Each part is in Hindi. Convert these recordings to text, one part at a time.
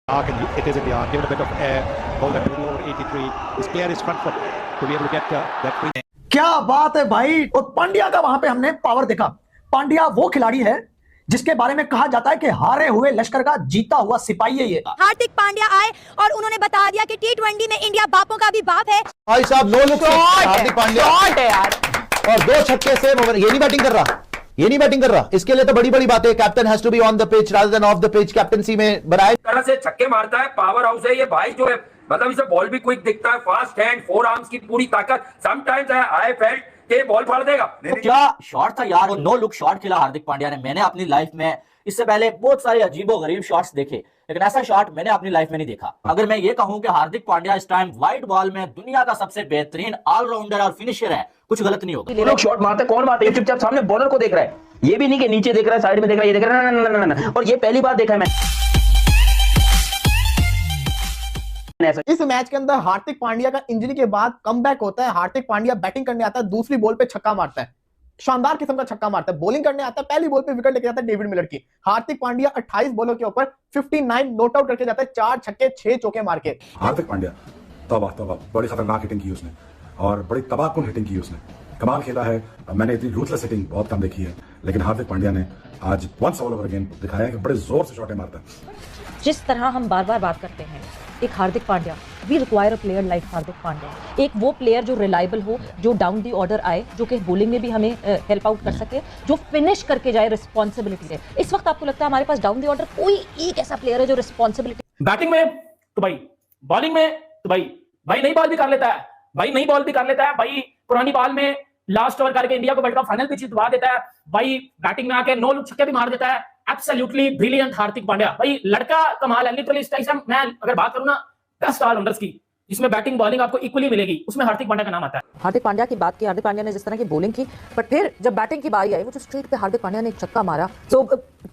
It is in the arc, given a bit of air, ball at middle over 83. This player is front foot to be able to get that free. क्या बात है भाई। और पांड्या का वहां पे हमने पावर देखा। पांड्या वो खिलाड़ी है जिसके बारे में कहा जाता है कि हारे हुए लश्कर का जीता हुआ सिपाही है ये। हार्दिक पांड्या आए और उन्होंने बता दिया कि T20 में इंडिया बापों का भी बाप है। भाई साहब नो लुक हार्दिक पांड्या है यार, और 2 छक्के से ये नहीं बैटिंग कर रहा, ये नहीं बैटिंग कर रहा। इसके लिए तो बड़ी बड़ी बात है। Captain has to be on the pitch rather than off the pitch. Captaincy में बनाए तरह से छक्के मारता है, पावर हाउस है ये भाई जो है, मतलब इसे बॉल भी क्विक दिखता है, फास्ट हैंड, 4 आर्म्स की पूरी ताकत। समटाइम्स आई फेल्ट के बॉल फाड़ देगा। तो क्या शॉट था यार, वो नो लुक शॉट खेला हार्दिक पांड्या ने। मैंने अपनी लाइफ में इससे पहले बहुत सारे अजीबो गरीब शॉट्स देखे, लेकिन ऐसा शॉट मैंने अपनी लाइफ में नहीं देखा। अगर मैं ये कहूं कि हार्दिक पांड्या इस टाइम व्हाइट बॉल में दुनिया का सबसे बेहतरीन ऑलराउंडर और फिनिशर है, कुछ गलत नहीं होगा। लोग शॉट मारते, कौन मारते हैं? चुपचाप सामने बॉलर को देख रहा है, ये भी नहीं कि नीचे देख रहा है, साइड में देख रहा है, ये देख रहा है, ना ना ना ना। और ये पहली बार देखा है मैंने। इस मैच के अंदर हार्दिक पांड्या का इंजरी के बाद कमबैक होता है। हार्दिक पांड्या बैटिंग करने आता है, दूसरी बॉल पे छक्का मारता है, शानदार किस्म का छक्का मारता है। बॉलिंग करने आता है, पहली बॉल पे विकेट लेके जाता है डेविड मिलर की। हार्दिक पांड्या 28 बॉलों के ऊपर 59 नॉट आउट करके जाता है, 4 छक्के 6 चौके मार के। हार्दिक पांड्या तबाह बड़ी खतरनाक हिटिंग की उसने और बड़ी तबाहकुन हिटिंग की उसने, कमाल खेला है। मैंने इतनी रूथलेस हिटिंग बहुत कम देखी है, लेकिन हार्दिक पांड्या ने आज वंस ऑल ओवर अगेन दिखाया है कि बड़े जोर से शॉटें मारता है। जिस तरह हम बार बार बात करते हैं एक Hardik Pandya, we require a player like Hardik Pandya. एक वो प्लेयर जो रिलायबल हो, जो डाउन दी ऑर्डर आए, जो कि बॉलिंग में भी हमें हेल्प आउट कर सके, जो फिनिश करके जाए रिस्पॉन्सिबिलिटी से। इस वक्त आपको लगता है हमारे पास डाउन दी ऑर्डर कोई एक ऐसा प्लेयर है जो रिस्पॉन्सिबिलिटी, बैटिंग में तो भाई, बॉलिंग में तो भाई नई बॉल भी कर लेता है, भाई नई बॉल भी कर लेता है, भाई पुरानी बॉल में लास्ट ओवर करके इंडिया को वर्ल्ड कप फाइनल भी जितवा देता है, भाई बैटिंग में आके 9 लुक छक्के भी मार देता है। एब्सोल्युटली ब्रिलियंट हार्दिक पांड्या, भाई लड़का कमाल है लिटरली। इस टाइम मैं अगर बात करूं ना बेस्ट ऑलराउंडर्स की, जिसमें बैटिंग बॉलिंग आपको इक्वली मिलेगी, उसमें हार्दिक पांड्या का नाम आता है। हार्दिक पांड्या की बात की, हार्दिक पांड्या ने जिस तरह की बॉलिंग की, बट फिर जब बैटिंग की बारी आई, वो जो स्ट्रेट पे हार्दिक पांड्या ने एक छक्का मारा, तो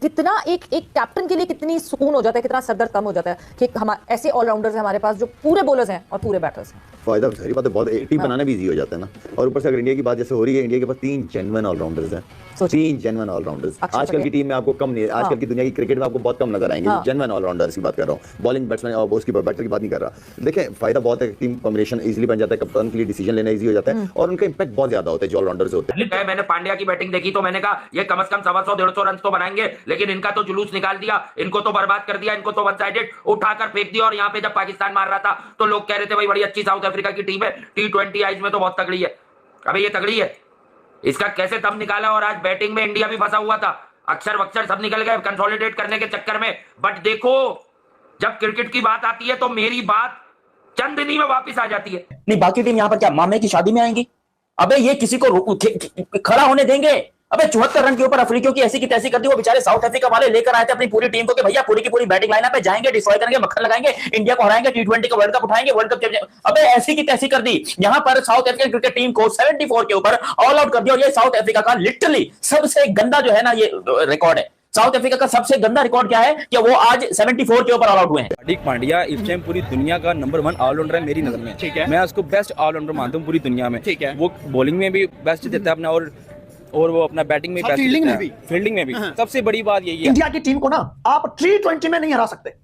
कितना एक कैप्टन के लिए कितनी सुकून हो जाता है, कितना सरदर्द कम हो जाता है कि हम ऐसे ऑलराउंडर्स हैं हमारे पास जो पूरे बॉलर्स हैं और पूरे बैटर्स हैं। फायदा सारी बात है, बहुत टीम बनाना भी इजी हो जाता है ना। और ऊपर से अगर इंडिया की बात जैसे हो रही है, इंडिया के पास 3 जेन्युइन ऑलराउंडर्स हैं, 3 जेन्युइन ऑलराउंडर्स। आजकल की टीम में आपको कम नहीं, आजकल की दुनिया की क्रिकेट में आपको बहुत कम नजर आएंगे जेन्युइन ऑलराउंडर्स की बात कर रहा हूँ। बॉलिंग बैट्समैन और उसकी बैटर की बात नहीं कर रहा। देखिए फायदा बहुत है, टीम कॉम्बिनेशन इजीली बन जाता है, कप्तान के लिए डिसीजन लेना इजी हो जाता है और उनका इंपैक्ट बहुत ज्यादा होता है जो ऑलराउंडर्स होते हैं। मैंने पांड्या की बैटिंग देखी तो मैंने कहा ये कम से कम 125-150 रन तो बनाएंगे, लेकिन इनका तो जुलूस निकाल दिया, इनको तो बर्बाद कर दिया, इनको तो वन साइडेड उठाकर फेंक दिया। और यहाँ पे जब पाकिस्तान मार रहा था तो लोग कह रहे थे भाई बड़ी अच्छी साउथ अफ्रीका की टीम है, T20 आइज में तो बहुत तगड़ी है। अबे ये तगड़ी है, इसका कैसे तब निकाला। और आज बैटिंग में इंडिया भी फंसा हुआ था, अक्षर वक्षर सब निकल गए कंसोलिडेट करने के चक्कर में। बट देखो जब क्रिकेट की बात आती है तो मेरी बात चंद दिन में वापस आ जाती है। नहीं बाकी टीम यहाँ पर क्या मामे की शादी में आएंगी? अबे ये किसी को खड़ा होने देंगे? अबे 74 रन के ऊपर अफ्रीकियों की ऐसी की तैसी कर दी। वो बेचारे साउथ अफ्रीका वाले लेकर आए थे अपनी पूरी टीम को कि भैया पूरी की पूरी बैटिंग लाइनअप पे जाएंगे, डिस्ट्रॉय करेंगे, मक्खन लगाएंगे, इंडिया को हराएंगे, T20 का वर्ल्ड कप उठाएंगे, वर्ल्ड कप चैंपियन। अबे ऐसी की तैसी कर दी। यहाँ पर साउथ अफ्रीकन क्रिकेट टीम को 74 के ऊपर ऑल आउट कर दिया। और ये साउथ अफ्रीका का लिटरली सबसे गंदा जो है ना ये रिकॉर्ड है। साउथ अफ्रीका का सबसे गंदा रिकॉर्ड क्या है कि वो आज 74 के ऊपर ऑल आउट हुए हैं। हार्दिक पांड्या इस टाइम पूरी दुनिया का नंबर 1 ऑलराउंडर है मेरी नजर में। ठीक है, मैं उसको बेस्ट ऑलराउंडर मानता हूँ पूरी दुनिया में। ठीक है, वो बॉलिंग में भी बेस्ट देता है अपना और वो अपना बैटिंग में बेस्ट, फील्डिंग में भी सबसे बड़ी बात यही है। इंडिया की टीम को ना आप T20 में नहीं हरा सकते।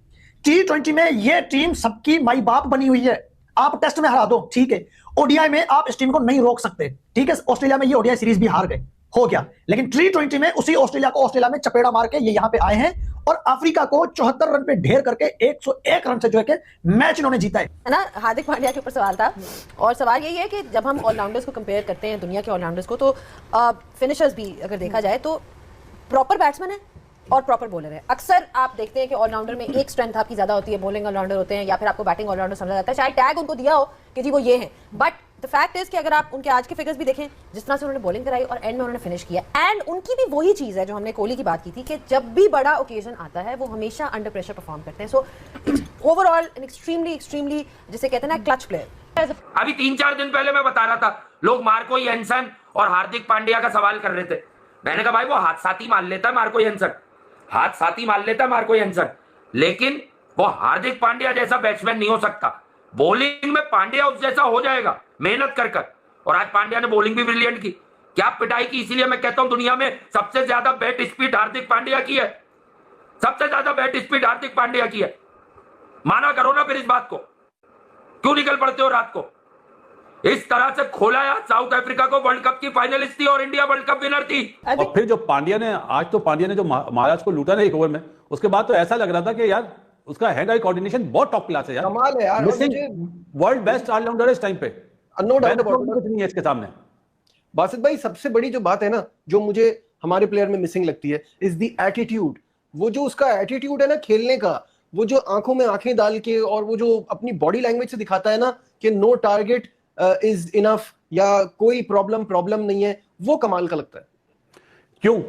T20 में ये टीम सबकी माई बाप बनी हुई है। आप टेस्ट में हरा दो ठीक है, ओडीआई में आप इस टीम को नहीं रोक सकते। ठीक है, ऑस्ट्रेलिया में ये ओडीआई सीरीज भी हार गए, हो गया। लेकिन T20 में उसी ऑस्ट्रेलिया को ऑस्ट्रेलिया में चपेड़ा मार के ये यहाँ पे आए हैं और अफ्रीका को 74 रन पे ढेर करके 101 रन से जो है कि मैच इन्होंने जीता है ना। हार्दिक पांड्या के ऊपर सवाल था और सवाल यही है कि जब हम ऑलराउंडर्स को कंपेयर करते हैं दुनिया के ऑलराउंडर्स को, तो फिनिशर्स भी अगर देखा जाए तो प्रॉपर बैट्समैन है और प्रॉपर बॉलर है। अक्सर आप देखते हैं कि ऑलराउंडर में एक स्ट्रेंथ आपकी ज्यादा होती है, बॉलिंग ऑलराउंडर होते हैं या फिर आपको बैटिंग ऑलराउंडर समझा जाता है, चाहे टैग उनको दिया हो कि जी वो ये है। बट द फैक्ट इज कि अगर आप उनके आज के फिगर्स भी देखें, जिस तरह से उन्होंने बॉलिंग कराई और एंड में उन्होंने फिनिश किया, एंड उनकी भी वही चीज है जो हमने कोहली की बात की थी कि जब भी बड़ा ओकेजन आता है वो हमेशा अंडर प्रेशर परफॉर्म करते हैं। सो ओवरऑल एन एक्सट्रीमली जिसे कहते हैं ना क्लच प्लेयर। अभी 3-4 दिन पहले मैं बता रहा था, लोग मार्को येन्सन और हार्दिक पांड्या का सवाल कर रहे थे। मैंने कहा भाई वो हाथ साथी मान लेता है मार्को येन्सन, हाथ साथी मान लेता है मार्को येन्सन, लेकिन वो हार्दिक पांड्या जैसा बैट्समैन नहीं हो सकता। बॉलिंग में पांड्या उस जैसा हो जाएगा मेहनत कर। और आज पांड्या ने बॉलिंग भी ब्रिलियंट की, क्या पिटाई की। इसीलिए मैं कहता हूं दुनिया में सबसे ज्यादा बैट स्पीड हार्दिक पांड्या की है, सबसे ज्यादा बैट स्पीड हार्दिक पांड्या की है। माना करो ना फिर इस बात को, क्यों निकल पड़ते हो रात को? इस तरह से खोला यार साउथ अफ्रीका को, वर्ल्ड कप की फाइनलिस्ट थी और इंडिया वर्ल्ड कप विनर थी। और फिर जो पांड्या ने जो महाराज को लूटा ना एक ओवर में, उसके बाद तो ऐसा लग रहा था कि यार उसका हैंड आई कोऑर्डिनेशन बहुत टॉप क्लास है यार, कमाल है यार, वर्ल्ड बेस्ट ऑलराउंडर है इस टाइम पे, नो डाउट अबाउट कुछ नहीं है इसके सामने। बासित भाई सबसे बड़ी जो बात है ना, जो मुझे हमारे प्लेयर में मिसिंग लगती है, इज द एटीट्यूड। वो जो उसका एटीट्यूड है ना खेलने का, वो जो आंखों में आंखें डाल के और वो जो अपनी बॉडी लैंग्वेज से दिखाता है ना कि नो टारगेट इज इनफ या कोई प्रॉब्लम नहीं है, वो कमाल का लगता है। क्यों?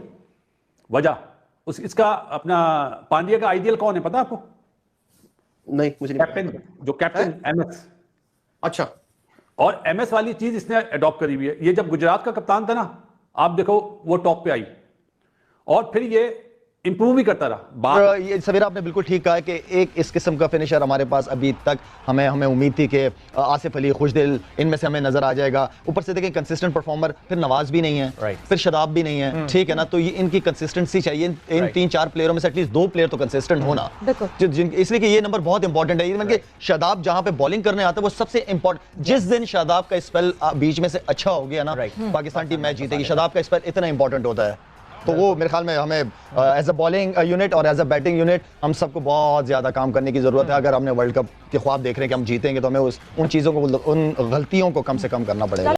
वजह इसका अपना पांड्या का आइडियल कौन है पता आपको? नहीं मुझे नहीं। कैप्टन, जो कैप्टन एमएस। अच्छा, और एमएस वाली चीज इसने अडॉप्ट करी हुई है। ये जब गुजरात का कप्तान था ना, आप देखो वो टॉप पे आई और फिर ये इंप्रूव भी करता रहा। ये सवेरा आपने बिल्कुल ठीक कहा है कि एक इस किस्म का फिनिशर हमारे पास अभी तक हमें उम्मीद थी कि आसिफ अली, खुशदिल, इनमें से हमें नजर आ जाएगा। ऊपर से देखें कंसिस्टेंट परफॉर्मर, फिर नवाज भी नहीं है, फिर शदाब भी नहीं है, ठीक है ना। तो ये इनकी कंसिस्टेंसी चाहिए, इन 3-4 प्लेयरों में से एटलीस्ट 2 प्लेयर तो कंसिस्टेंट होना, इसलिए कि ये नंबर बहुत इंपॉर्टेंट है। इवन कि शादाब जहां पे बॉलिंग करने आता है वो सबसे इंपॉर्टेंट। जिस दिन शादाब का स्पेल बीच में से अच्छा हो गया ना, पाकिस्तान टीम मैच जीतेगी। शादाब का स्पेल इतना इंपॉर्टेंट होता है, तो वो मेरे ख्याल में हमें एज अ बॉलिंग यूनिट और एज अ बैटिंग यूनिट हम सबको बहुत ज़्यादा काम करने की ज़रूरत है। अगर हमने वर्ल्ड कप के ख्वाब देख रहे हैं कि हम जीतेंगे, तो हमें उन चीज़ों को, उन गलतियों को कम से कम करना पड़ेगा।